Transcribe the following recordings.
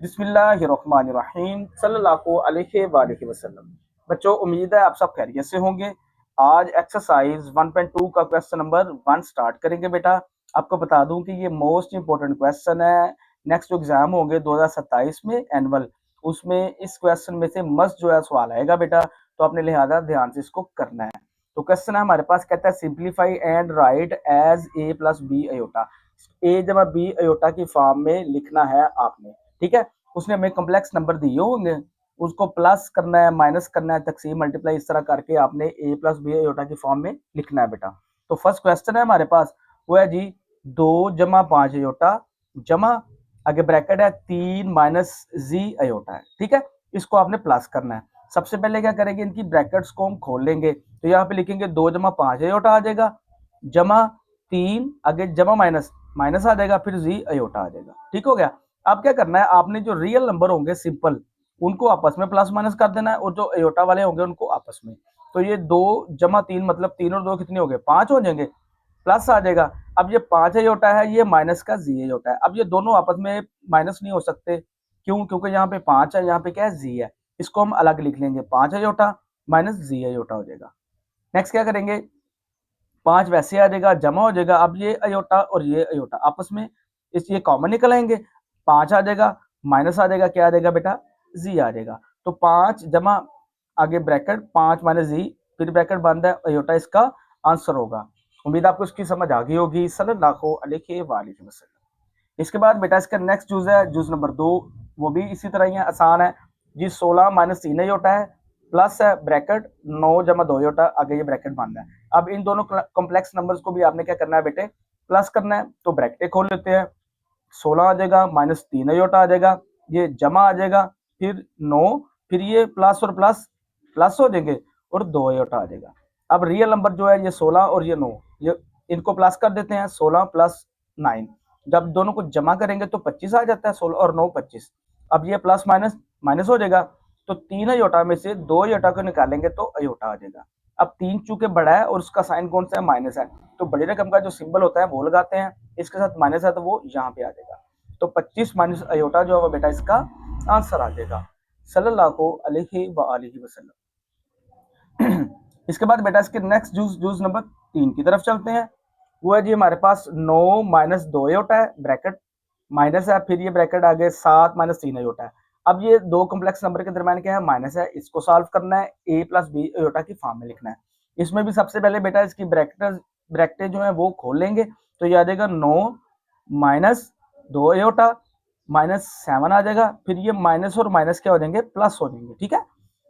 बिस्मिल्लाहिर्रहमानिर्रहीम सल्लल्लाहु अलैहि वालेहि वसल्लम। बच्चों, उम्मीद है आप सब खैरियत से होंगे। आज एक्सरसाइज 1.2 का क्वेश्चन नंबर 1 स्टार्ट करेंगे बेटा। आपको बता दूं कि ये मोस्ट इंपॉर्टेंट क्वेश्चन है। नेक्स्ट जो एग्जाम होंगे 2027 में एनुअल, उसमें इस क्वेश्चन में से मस्ट जो है सवाल आएगा बेटा, तो आपने लिहाजा ध्यान से इसको करना है। तो क्वेश्चन है हमारे पास, कहता है simplify and write as a plus b iota. A जमा बी अयोटा की फॉर्म में लिखना है आपने, ठीक है। उसने हमें कॉम्प्लेक्स नंबर दिए होंगे, उसको प्लस करना है, माइनस करना है, तकसीम मल्टीप्लाई, इस तरह करके आपने ए प्लस बी अयोटा की फॉर्म में लिखना है बेटा। तो फर्स्ट क्वेश्चन है हमारे पास, वो है जी 2 जमा 5 अयोटा जमा, आगे ब्रैकेट है 3 माइनस जी अयोटा है, ठीक है। इसको आपने प्लस करना है। सबसे पहले क्या करेंगे, इनकी ब्रैकेट्स को हम खोल लेंगे, तो यहाँ पे लिखेंगे 2 जमा 5 अयोटा आ जाएगा, जमा 3, आगे जमा माइनस माइनस आ जाएगा, फिर जी अयोटा आ जाएगा, ठीक हो गया। अब क्या करना है, आपने जो रियल नंबर होंगे सिंपल, उनको आपस में प्लस माइनस कर देना है, और जो अयोटा वाले होंगे उनको आपस में। तो ये 2 जमा 3 मतलब 3 और 2 कितने हो गए, 5 हो जाएंगे, प्लस आ जाएगा। अब ये 5 अयोटा है, ये माइनस का जी अयोटा है। अब ये दोनों आपस में माइनस नहीं हो सकते, क्यों? क्योंकि यहाँ पे 5 है, यहाँ पे क्या है, जी है। इसको हम अलग लिख लेंगे, 5 अयोटा माइनस जी अयोटा हो जाएगा। नेक्स्ट क्या करेंगे, 5 वैसे आ जाएगा, जमा हो जाएगा। अब ये अयोटा और ये अयोटा आपस में इस ये कॉमन निकल आएंगे, 5 आ जाएगा, माइनस आ जाएगा, क्या आ जाएगा बेटा, जी आ जाएगा। तो 5 जमा, आगे ब्रैकेट 5 माइनस जी, फिर ब्रैकेट बंद है, अयोटा इसका आंसर होगा। उम्मीद आपको इसकी समझ आ गई होगी। सल्लल्लाहु अलैहि वसल्लम। इसके बाद बेटा इसका नेक्स्ट जूज है, जूज नंबर 2। वो भी इसी तरह ही है, आसान है जी। 16 माइनस 3 अयोटा है, प्लस है ब्रैकेट 9 जमा 2 अयोटा, आगे ये ब्रैकेट बंद है। अब इन दोनों कॉम्प्लेक्स नंबर्स को भी आपने क्या करना है बेटे, प्लस करना है। तो ब्रैकेट खोल लेते हैं, 16 आ जाएगा, माइनस 3 अयोटा आ जाएगा, ये जमा आ जाएगा, फिर 9, फिर ये प्लस और प्लस प्लस हो जाएंगे, और 2 अयोटा आ जाएगा। अब रियल नंबर जो है ये 16 और ये 9, ये इनको प्लस कर देते हैं, 16 प्लस 9। जब दोनों को जमा करेंगे तो 25 आ जाता है, 16 और 9 25। अब ये प्लस माइनस माइनस हो जाएगा, तो 3 अयोटा में से 2 अयोटा को निकालेंगे तो अयोटा आ जाएगा। अब 3 चूंकि बड़ा है और उसका साइन कौन सा है, माइनस है, तो बड़ी रकम का जो सिंबल होता है वो लगाते हैं, इसके साथ माइनस है तो वो यहाँ पे आ जाएगा। तो 25 माइनस अयोटा जो है वो बेटा इसका आंसर आ जाएगा। सल्लल्लाहु अलैहि वसल्लम। इसके बाद बेटा इसके नेक्स्ट जूस जूस नंबर 3 की तरफ चलते हैं। वो है जी हमारे पास 9 माइनस 2 अयोटा है, ब्रैकेट माइनस है, फिर ये ब्रैकेट आ गए 7 माइनस 3 अयोटा है। अब ये दो कॉम्प्लेक्स नंबर के दरमियान क्या है, माइनस है, इसको सॉल्व करना है, ए प्लस बी अयोटा की फॉर्म में लिखना है। इसमें भी सबसे पहले बेटा इसकी ब्रैकेट जो है वो खोल लेंगे, तो ये आ जाएगा 9 माइनस 2 अयोटा माइनस 7 आ जाएगा, फिर ये माइनस और माइनस क्या हो जाएंगे, प्लस हो जाएंगे, ठीक है।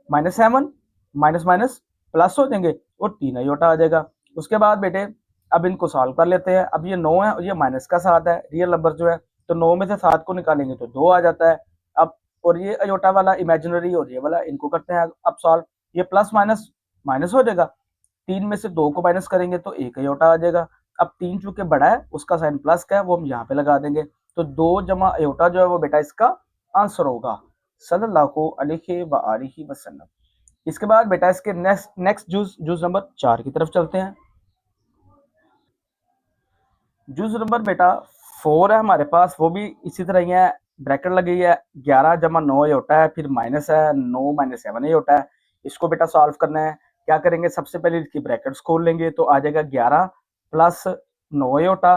-7 माइनस माइनस प्लस हो जाएंगे, और 3 अयोटा आ जाएगा। उसके बाद बेटे अब इनको सॉल्व कर लेते हैं। अब ये 9 है और ये माइनस का 7 है, रियल नंबर जो है, तो 9 में से 7 को निकालेंगे तो 2 आ जाता है। अब और ये अयोटा वाला इमेजिनरी और ये वाला, इनको करते हैं अब सॉल्व। ये प्लस माइनस माइनस हो जाएगा, 3 में से 2 को माइनस करेंगे तो 1 अयोटा आ जाएगा। अब 3 चूंकि बड़ा है, उसका साइन प्लस का है, वो हम यहाँ पे लगा देंगे। तो 2 जमा अयोटा जो है वो बेटा इसका आंसर होगा। सल्लल्लाहु अलैहि वसल्लम। इसके बाद बेटा इसके next next juice juice number 4 की तरफ चलते हैं। जूस नंबर बेटा 4 है हमारे पास, वो भी इसी तरह ही है, ब्रैकेट लगी है, 11 जमा 9 होता है, फिर माइनस है, 9 माइनस 7 होता है। इसको बेटा सॉल्व करना है। क्या करेंगे, सबसे पहले इसकी ब्रैकेट्स खोल लेंगे, तो आ जाएगा 11 प्लस 9 होता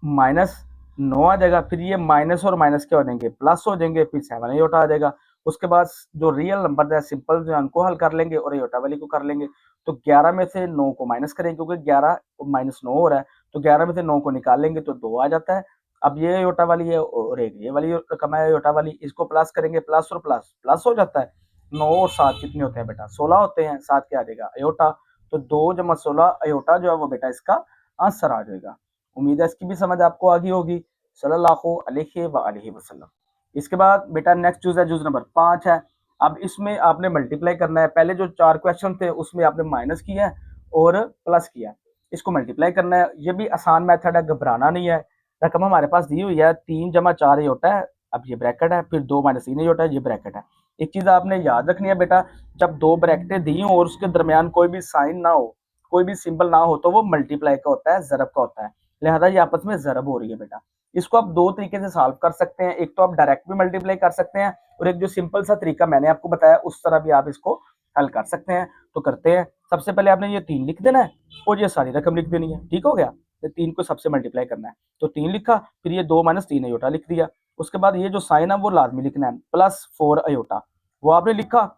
माइनस 9 आ जाएगा, फिर ये माइनस और माइनस क्या हो जाएंगे, प्लस हो जाएंगे, फिर 7 होता आ जाएगा। उसके बाद जो रियल नंबर है सिंपल जो उनको हल कर लेंगे और अयोटा वाली को कर लेंगे। तो 11 में से 9 को माइनस करेंगे, क्योंकि 11 माइनस 9 हो रहा है, तो 11 में से 9 को निकाल लेंगे तो 2 आ जाता है। अब ये अयोटा वाली है और एक ये वाली रकम है अयोटा वाली, इसको प्लस करेंगे, प्लस और प्लस प्लस हो जाता है। 9 और 7 कितने होते हैं बेटा, 16 होते हैं, 7 क्या आ जाएगा, अयोटा। तो 2 जमा 16 अयोटा जो है वो बेटा इसका आंसर आ जाएगा। उम्मीद है इसकी भी समझ आपको आ गई होगी। सल्लल्लाहु अलैहि वसल्लम। इसके बाद बेटा नेक्स्ट जूस है, जूस नंबर 5 है। अब इसमें आपने मल्टीप्लाई करना है, पहले जो 4 क्वेश्चन थे उसमें आपने माइनस किया है और प्लस किया है, इसको मल्टीप्लाई करना है। ये भी आसान मेथड है, घबराना नहीं है। रकम हमारे पास दी हुई है, 3 जमा 4 ये होता है, अब ये ब्रैकेट है, फिर 2 माइनस 3 ये होता है, ये ब्रैकेट है। एक चीज आपने याद रखनी है बेटा, जब दो ब्रैकेटें दी हो और उसके दरमियान कोई भी साइन ना हो, कोई भी सिंबल ना हो, तो वो मल्टीप्लाई का होता है, जरब का होता है। लिहाजा ये आपस में जरब हो रही है बेटा। इसको आप दो तरीके से सॉल्व कर सकते हैं, एक तो आप डायरेक्ट भी मल्टीप्लाई कर सकते हैं और एक जो सिंपल सा तरीका मैंने आपको बताया उस तरह भी आप इसको हल कर सकते हैं। तो करते हैं, सबसे पहले आपने ये 3 लिख देना है और ये सारी रकम लिख देनी है, ठीक हो गया। ये 3 को सबसे मल्टीप्लाई करना है, तो 3 लिखा, फिर ये 2 माइनस 3 अयोटा लिख दिया। उसके बाद ये जो साइन है वो लाजमी लिखना है, प्लस 4 अयोटा, वो आपने लिखा।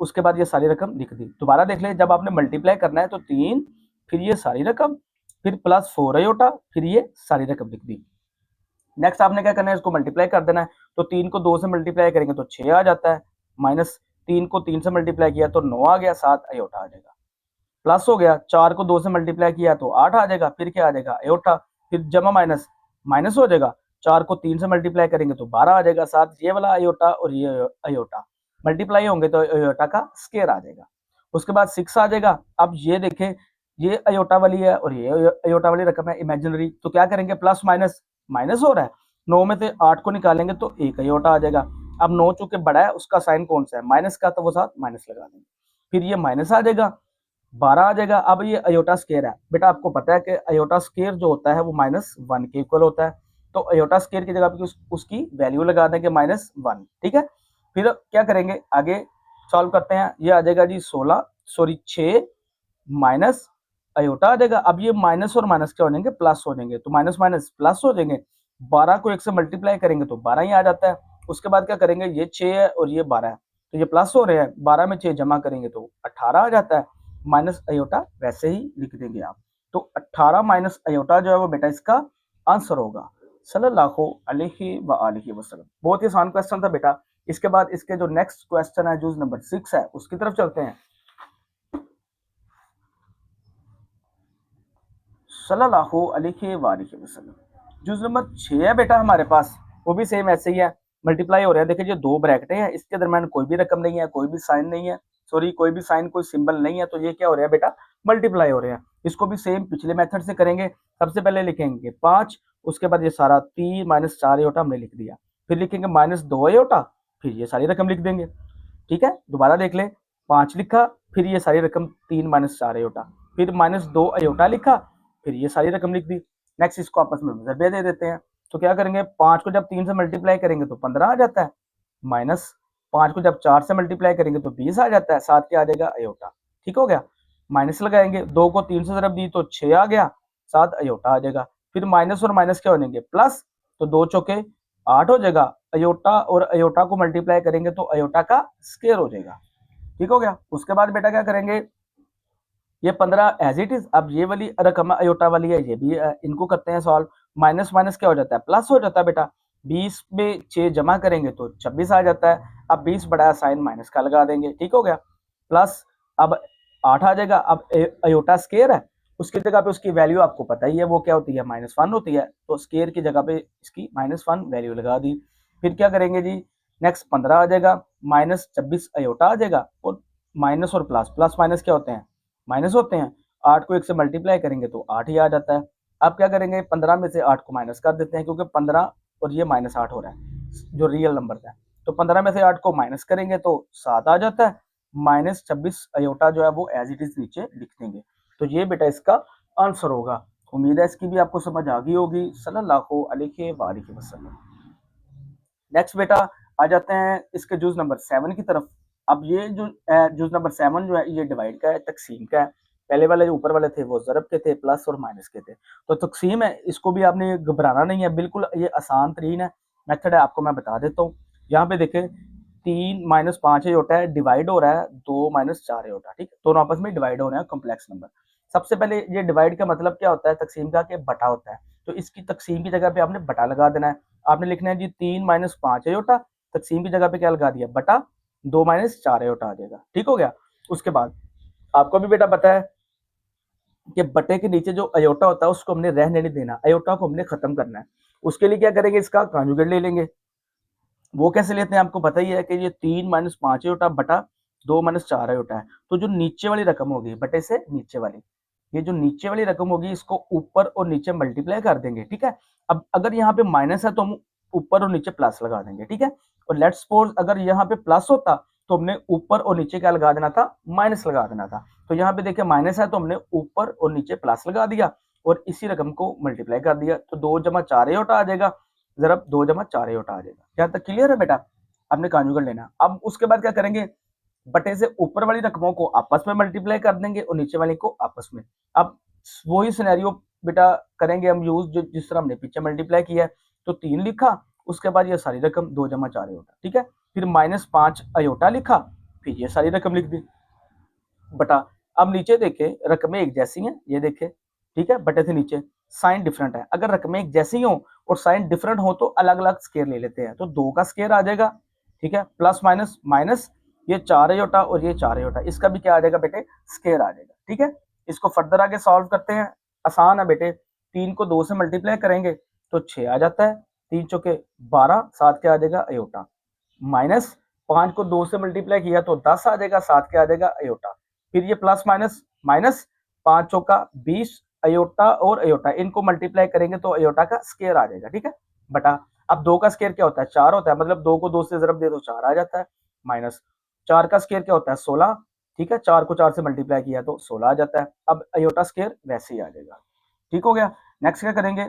उसके बाद ये सारी रकम लिख दी। दोबारा देख ले, जब आपने मल्टीप्लाई करना है तो 3, फिर ये सारी रकम, फिर प्लस 4 अयोटा, फिर ये सारी रकम लिख दी। नेक्स्ट आपने क्या करना है, इसको मल्टीप्लाई कर देना है। तो 3 को 2 से मल्टीप्लाई करेंगे तो 6 आ जाता है, माइनस 3 को 3 से मल्टीप्लाई किया तो 9 आ गया, 7 अयोटा आ जाएगा। प्लस हो गया, 4 को 2 से मल्टीप्लाई किया तो 8 आ जाएगा, फिर क्या आ जाएगा अयोटा, फिर जमा माइनस माइनस हो जाएगा, 4 को 3 से मल्टीप्लाई करेंगे तो 12 आ जाएगा, 7 ये वाला अयोटा और ये अयोटा मल्टीप्लाई होंगे तो अयोटा का स्क्वायर आ जाएगा। उसके बाद 6 आ जाएगा। अब ये देखें, ये अयोटा वाली है और ये अयोटा वाली रकम है इमेजिनरी, तो क्या करेंगे, प्लस माइनस माइनस हो रहा है, 9 में से 8 को निकालेंगे तो 1 अयोटा आ जाएगा। अब 9 चूंकि बड़ा है, उसका साइन कौन सा है, माइनस का, तो वो साथ माइनस लगा देंगे, फिर ये माइनस आ जाएगा, 12 आ जाएगा। अब ये अयोटा स्क्वायर है, बेटा आपको पता है कि अयोटा स्क्वायर जो होता है वो -1 के इक्वल होता है, तो अयोटा स्क्वायर की जगह पे उसकी वैल्यू लगा देंगे -1, ठीक है। फिर क्या करेंगे, आगे सॉल्व करते हैं। ये आ जाएगा जी 6 माइनस अयोटा आ जाएगा। अब ये माइनस और माइनस क्या हो जाएंगे, प्लस हो जाएंगे, तो माइनस माइनस प्लस हो जाएंगे। 12 को 1 से मल्टीप्लाई करेंगे तो 12 ही आ जाता है। उसके बाद क्या करेंगे, ये 6 है और ये 12 है, तो ये प्लस हो रहे हैं, 12 में 6 जमा करेंगे तो 18 आ जाता है, माइनस अयोटा वैसे ही लिख देंगे आप। तो 18 माइनस अयोटा जो है वो बेटा इसका आंसर होगा। सल्लल्लाहु अलैहि व आलिहि वसल्लम। बहुत ही आसान क्वेश्चन था बेटा। इसके बाद इसके जो नेक्स्ट क्वेश्चन है, जुज नंबर 6 है, उसकी तरफ चलते हैं। सल्लल्लाहु अलैहि वसल्लम। जुज नंबर 6 है बेटा हमारे पास, वो भी सेम ऐसे ही है, मल्टीप्लाई हो रहा है। देखिए जो दो ब्रैकेटें हैं, इसके दरम्यान कोई भी रकम नहीं है, कोई भी साइन नहीं है, सॉरी कोई भी साइन कोई सिंबल नहीं है, तो ये क्या हो रहा है बेटा, मल्टीप्लाई हो रहे हैं। इसको भी सेम पिछले मेथड से करेंगे। सबसे पहले लिखेंगे 5, उसके बाद ये सारा 3 माइनस 4 अयोटा हमने लिख दिया, फिर लिखेंगे -2 अयोटा, फिर ये सारी रकम लिख देंगे, ठीक है। दोबारा देख ले, 5 लिखा, फिर ये सारी रकम 3 माइनस 4 अयोटा, फिर -2 अयोटा लिखा, फिर ये सारी रकम लिख दी। नेक्स्ट इसको आपस में ज़रबे दे देते हैं। तो क्या करेंगे, 5 को जब 3 से मल्टीप्लाई करेंगे तो 15 आ जाता है, माइनस 5 को जब 4 से मल्टीप्लाई करेंगे तो 20 आ जाता है, 7 क्या आ जाएगा अयोटा, ठीक हो गया। माइनस लगाएंगे, 2 को 3 से ज़रब दी तो 6 आ गया, 7 अयोटा आ जाएगा। फिर माइनस और माइनस क्या हो जाएंगे, प्लस, तो 2 चौके 8 हो जाएगा, अयोटा और अयोटा को मल्टीप्लाई करेंगे तो अयोटा का स्क्वायर हो जाएगा, ठीक हो गया। उसके बाद बेटा क्या करेंगे, ये 15 एज इट इज। अब ये वाली रकम अयोटा वाली है, ये भी इनको करते हैं सॉल्व। माइनस माइनस क्या हो जाता है, प्लस हो जाता है बेटा। 20 में 6 जमा करेंगे तो 26 आ जाता है। अब 20 बड़ा साइन माइनस का लगा देंगे, ठीक हो गया। प्लस अब 8 आ जाएगा। अब अयोटा स्केयर है, उसकी जगह पे उसकी वैल्यू आपको पता ही है वो क्या होती है, -1 होती है, तो स्केयर की जगह पे इसकी -1 वैल्यू लगा दी। फिर क्या करेंगे जी, नेक्स्ट 15 आ जाएगा, -26 अयोटा आ जाएगा, और माइनस और प्लस, प्लस माइनस क्या होते हैं, माइनस होते हैं। 8 को 1 से मल्टीप्लाई करेंगे तो 8 ही आ जाता है। अब क्या करेंगे, 15 में से 8 को माइनस कर देते हैं, क्योंकि 15 और ये -8 हो रहा है जो रियल नंबर है। तो 15 में से 8 को माइनस करेंगे तो 7 आ जाता है, -26 अयोटा जो है वो एज इट इज नीचे लिख देंगे। तो ये बेटा इसका आंसर होगा। उम्मीद है इसकी भी आपको समझ आ गई होगी। सल्लल्लाहु अलैहि वसल्लम। नेक्स्ट बेटा आ जाते हैं इसके जुज नंबर 7 की तरफ। अब ये जो जुज नंबर 7 जो है ये डिवाइड का है, तकसीम का है। पहले वाले जो ऊपर वाले थे वो ज़रब के थे, प्लस और माइनस के थे। तो तकसीम है, इसको भी आपने घबराना नहीं है, बिल्कुल ये आसान तरीन है मेथड है, आपको मैं बता देता हूँ। यहाँ पे देखें 3 माइनस 5 अयोटा है, डिवाइड हो रहा है 2 माइनस 4 अयोटा, ठीक है, दोनों आपस में डिवाइड हो रहे हैं कॉम्प्लेक्स नंबर। सबसे पहले ये डिवाइड का मतलब क्या होता है, तकसीम का, कि बटा होता है। तो इसकी तकसीम की जगह पे आपने बटा लगा देना है। आपने लिखना है जी 3 माइनस 5 अयोटा, तकसीम की जगह पे क्या लगा दिया, बटा 2 माइनस 4 अयोटा आ जाएगा, ठीक हो गया। उसके बाद आपको भी बेटा पता है कि बटे के नीचे जो अयोटा होता है उसको हमने रहने नहीं देना, अयोटा को हमने खत्म करना है। उसके लिए क्या करेंगे, इसका कॉन्जुगेट ले लेंगे। वो कैसे लेते हैं आपको पता ही है कि ये 3 माइनस 5 अयोटा बटा 2 माइनस 4 अयोटा है। तो जो नीचे वाली रकम होगी, बटे से नीचे वाली, ये जो नीचे वाली रकम होगी इसको ऊपर और नीचे मल्टीप्लाई कर देंगे, ठीक है। अब अगर यहाँ पे माइनस है तो हम ऊपर और नीचे प्लस लगा देंगे, ठीक है। और लेट्स सपोज अगर यहाँ पे प्लस होता तो हमने ऊपर और नीचे क्या लगा देना था, माइनस लगा देना था। तो यहाँ पे देखिए माइनस है तो हमने ऊपर और नीचे प्लस लगा दिया, और इसी रकम को मल्टीप्लाई कर दिया तो 2 जमा 4 अयोटा आ जाएगा, जरा 2 जमा 4 अयोटा आ जाएगा। यहाँ तक क्लियर है बेटा? आपने कॉन्जुगेट लेना। अब उसके बाद क्या करेंगे, बटे से ऊपर वाली रकमों को आपस में मल्टीप्लाई कर देंगे और नीचे वाली को आपस में। अब वही सिनेरियो बेटा करेंगे हम यूज जो जिस तरह हमने पीछे मल्टीप्लाई किया है। तो 3 लिखा, उसके बाद ये सारी रकम 2 जमा 4 अयोटा, ठीक है। फिर -5 अयोटा लिखा, फिर ये सारी रकम लिख दी बटा। अब नीचे देखे रकमें एक जैसी हैं, ये देखे, ठीक है, बटे से नीचे साइन डिफरेंट है। अगर रकमें एक जैसी हो और साइन डिफरेंट हो तो अलग अलग स्केयर ले लेते हैं। तो 2 का स्केयर आ जाएगा, ठीक है, प्लस माइनस माइनस ये 4 अयोटा और ये 4 अयोटा, इसका भी क्या आ जाएगा बेटे, स्केयर आ जाएगा, ठीक है। इसको फर्दर आगे सॉल्व करते हैं, आसान है बेटे। 3 को 2 से मल्टीप्लाई करेंगे तो 6 आ जाता है, 3 चौके 12, 7 क्या आ जाएगा अयोटा, माइनस 5 को 2 से मल्टीप्लाई किया तो 10 आ जाएगा, 7 क्या आ जाएगा अयोटा। फिर ये प्लस माइनस माइनस 5 चौका 20 अयोटा और अयोटा, इनको मल्टीप्लाई करेंगे तो अयोटा का स्केयर आ जाएगा, ठीक है बटा। अब 2 का स्केयर क्या होता है, 4 होता है, मतलब 2 को 2 से ज़रब दे तो 4 आ जाता है, माइनस 4 का स्केयर क्या होता है 16, ठीक है, 4 को 4 से मल्टीप्लाई किया तो 16 आ जाता है। अब अयोटा स्केयर वैसे ही आ जाएगा, ठीक हो गया। नेक्स्ट क्या करेंगे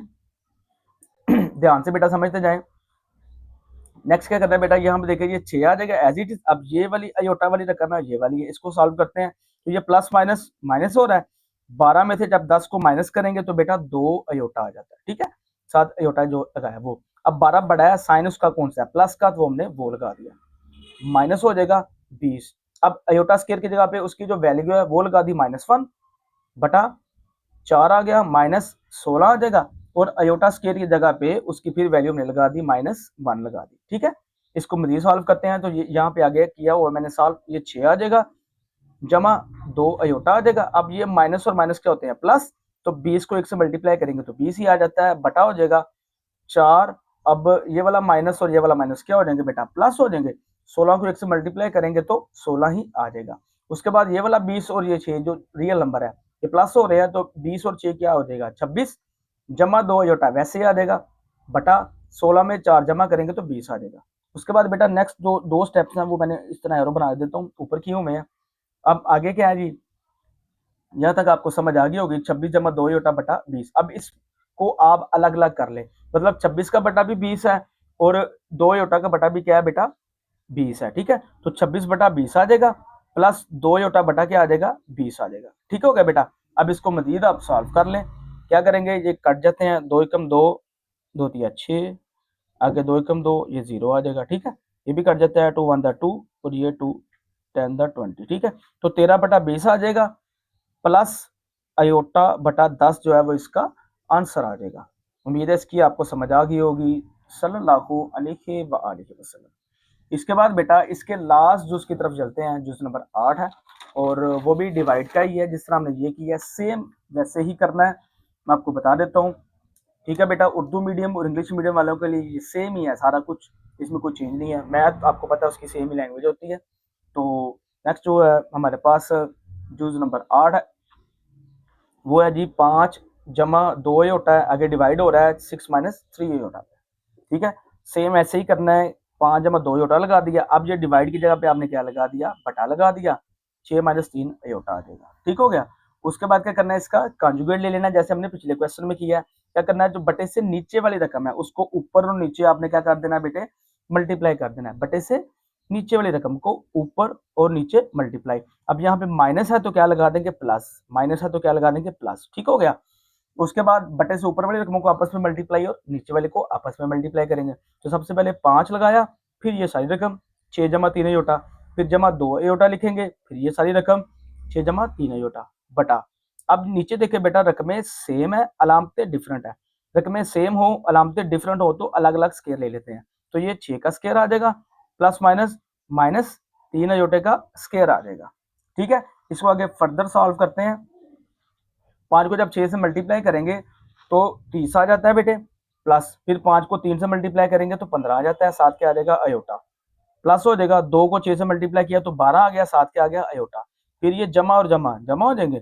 ध्यान से बेटा समझते जाएं। नेक्स्ट क्या करना है बेटा, यहाँ पे देखिए ये 6 आ जाएगा एज इट इज। अब ये वाली अयोटा वाली रकम है, ये वाली है, इसको सॉल्व करते हैं। तो ये प्लस माइनस माइनस हो रहा है, 12 में से जब 10 को माइनस करेंगे तो बेटा 2 अयोटा आ जाता है, ठीक है, 7 अयोटा जो लगाया वो। अब 12 बढ़ाया, साइन उसका कौन सा है प्लस का, तो हमने वो लगा दिया, माइनस हो जाएगा 20। अब अयोटा स्केयर की जगह पे उसकी जो वैल्यू है वो लगा दी -1 बटा 4 आ गया, -16 आ जाएगा, और अयोटा स्केयर की जगह पे उसकी फिर वैल्यू हमने लगा दी -1 लगा दी, ठीक है। इसको मजीद सॉल्व करते हैं तो ये यहाँ पे आगे किया हुआ मैंने सॉल्व, ये 6 आ जाएगा जमा 2 अयोटा आ जाएगा। अब ये माइनस और माइनस क्या होते हैं प्लस, तो 20 को 1 से मल्टीप्लाई करेंगे तो 20 ही आ जाता है, बटा हो जाएगा 4। अब ये वाला माइनस और ये वाला माइनस क्या हो जाएंगे बेटा, प्लस हो जाएंगे। 16 को 1 से मल्टीप्लाई करेंगे तो 16 ही आ जाएगा। उसके बाद ये वाला 20 और ये 6 जो रियल नंबर है ये प्लस हो रहे हैं, तो 20 और 6 क्या हो जाएगा 26, जमा 2 अयोटा वैसे ही आ जाएगा, बटा 16 में 4 जमा करेंगे तो 20 आ जाएगा। उसके बाद बेटा नेक्स्ट दो स्टेप्स हैं वो मैंने इस तरह एरो बना देता हूँ, ऊपर की हूँ मैं। अब आगे क्या है जी, यहाँ तक आपको समझ आ गई होगी, 26 जमा 2 अयोटा बटा 20। अब इसको आप अलग अलग कर ले, मतलब 26 का बटा भी 20 है और 2 अयोटा का बटा भी क्या है बेटा 20 है, ठीक है। तो 26 बटा 20 आ जाएगा, प्लस 2 अयोटा बटा क्या आ जाएगा 20 आ जाएगा, ठीक हो गया बेटा। अब इसको मजीद आप सॉल्व कर लें, क्या करेंगे, ये कट जाते हैं, 2 एकम 2, 2 तिया 6, आगे 2 एकम 2, ये 0 आ जाएगा, ठीक है। ये भी कट जाता है, 2 1 दा 2 और ये 2 10 दा 20, ठीक है। तो 13 बटा 20 आ जाएगा, प्लस अयोटा बटा 10 जो है वो इसका आंसर आ जाएगा। उम्मीद है इसकी आपको समझ आ गई होगी। सल्लल्लाहु अलैहि व आलिहि वसल्लम। इसके बाद बेटा इसके लास्ट जुज की तरफ चलते हैं, जुज नंबर 8 है और वो भी डिवाइड का ही है। जिस तरह हमने ये किया है सेम वैसे ही करना है, मैं आपको बता देता हूँ, ठीक है बेटा। उर्दू मीडियम और इंग्लिश मीडियम वालों के लिए ये सेम ही है सारा कुछ, इसमें कोई चेंज नहीं है। मैथ आपको पता है उसकी सेम ही लैंग्वेज होती है। तो नेक्स्ट जो है हमारे पास जुज नंबर 8 है, वो है जी 5 जमा 2 अयोटा है, आगे डिवाइड हो रहा है 6 माइनस 3 अयोटा पे, ठीक है। सेम ऐसे ही करना है, 5 जमा 2 अयोटा लगा दिया। अब ये डिवाइड की जगह पे आपने क्या लगा दिया, बटा लगा दिया, 6 माइनस 3 अयोटा आ जाएगा, ठीक हो गया। उसके बाद क्या करना है, इसका कॉन्जुगेट ले लेना है, जैसे हमने पिछले क्वेश्चन में किया है। क्या करना है, जो बटे से नीचे वाली रकम है उसको ऊपर और नीचे आपने क्या कर देना है बेटे, मल्टीप्लाई कर देना है। बटे से नीचे वाली रकम को ऊपर और नीचे मल्टीप्लाई। अब यहाँ पे माइनस है तो क्या लगा देंगे प्लस, माइनस है तो क्या लगा देंगे प्लस, ठीक हो गया। उसके बाद बटे से ऊपर वाली रकमों को आपस में मल्टीप्लाई और नीचे वाले को आपस में मल्टीप्लाई करेंगे। तो सबसे पहले 5 लगाया, फिर ये सारी रकम 6 जमा 3 अयोटा, फिर जमा 2 अयोटा लिखेंगे, फिर ये सारी रकम 6 जमा 3 अयोटा बटा। अब नीचे देखे बेटा रकमें सेम है, अलामतें डिफरेंट है। रकमें सेम हो अलामतें डिफरेंट हो तो अलग अलग स्केयर ले लेते हैं। तो ये 6 का स्केयर आ जाएगा, प्लस माइनस माइनस 3 अयोटे का स्केयर आ जाएगा, ठीक है। इसको आगे फर्दर सॉल्व करते हैं। 5 को जब 6 से मल्टीप्लाई करेंगे तो 30 आ जाता है बेटे, प्लस फिर 5 को 3 से मल्टीप्लाई करेंगे तो 15 आ जाता है, 7 क्या आ जाएगा अयोटा, प्लस हो जाएगा 2 को 6 से मल्टीप्लाई किया तो 12 आ गया, 7 क्या आ गया अयोटा। फिर ये जमा और जमा जमा हो जाएंगे,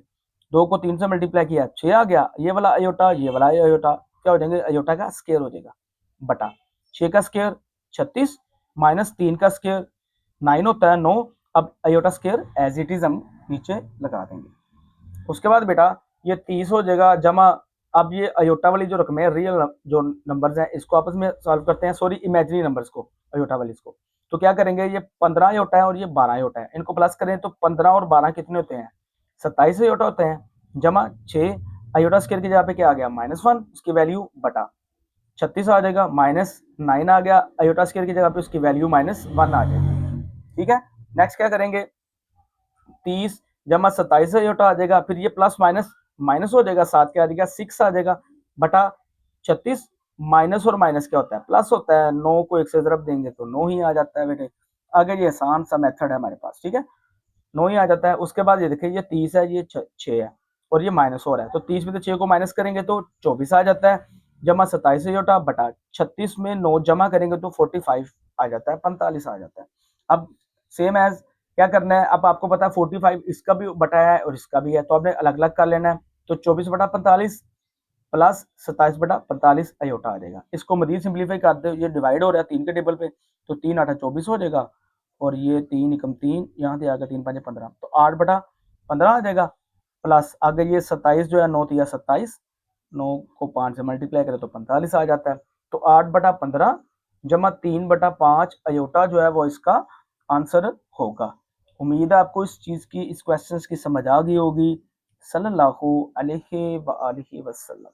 2 को 3 से मल्टीप्लाई किया 6 आ गया, ये वाला अयोटा ये वाला अयोटा क्या हो जाएंगे, अयोटा का स्केयर हो जाएगा बटा 6 का स्केयर 36 माइनस 3 का स्केयर 9 होता है 9। अब iota square as it is हम नीचे लगा देंगे। उसके बाद बेटा ये 30 हो जाएगा जमा अब ये अयोटा वाली जो रकमें हैं, रियल जो नंबर्स हैं, इसको आपस में सॉल्व करते हैं, सॉरी इमेजिनरी नंबर्स को, अयोटा वाली इसको। तो क्या करेंगे, ये 15 अयोटा है और ये 12 अयोटा है, इनको प्लस करें तो 15 और 12 कितने होते हैं, 27 अयोटा होते हैं, जमा 6 अयोटा स्क्वायर की जगह पे क्या आ गया, -1, उसकी वैल्यू बटा 36 आ जाएगा, -9 आ गया अयोटा स्क्वायर की जगह पे, उसकी वैल्यू -1 आ जाएगी। ठीक है, नेक्स्ट क्या करेंगे, 30 जमा 27 अयोटा आ जाएगा, फिर ये प्लस माइनस माइनस हो जाएगा, 7 क्या आ जाएगा, 6 आ जाएगा, बटा 36, माइनस और माइनस क्या होता है, प्लस होता है, 9 को 1 से ज़रब देंगे तो 9 ही आ जाता है बेटे। आगे ये आसान सा मेथड है हमारे पास, ठीक है, 9 ही आ जाता है। उसके बाद ये देखिए, ये 30 है, ये 6 है और ये माइनस हो रहा है, तो 30 में से 6 को माइनस करेंगे तो 24 आ जाता है, जमा 27 अयोटा बटा 36 में 9 जमा करेंगे तो 45 आ जाता है, 45 आ जाता है। अब सेम एज क्या करना है, अब आपको पता है 45 इसका भी बटाया है और इसका भी है, तो आपने अलग अलग कर लेना है। तो 24 बटा 45 प्लस 27 बटा 45 अयोटा आ जाएगा। इसको मजीद सिंप्लीफाई करते हो, ये डिवाइड हो रहा है 3 के टेबल पे, तो 3 8 24 हो जाएगा और ये 3 एकम 3, यहाँ से आएगा 3 5 15, तो 8 बटा 15 आ जाएगा, प्लस आगे ये 27 जो है 9 तिया 27, 9 को 5 से मल्टीप्लाई करें तो 45 आ जाता है। तो 8 बटा 15 जमा 3 बटा 5 अयोटा जो है वो इसका आंसर होगा। उम्मीद है आपको इस चीज़ की, इस क्वेश्चन की समझ आ गई होगी। सल्लल्लाहु अलैहि व आलिहि वसल्लम।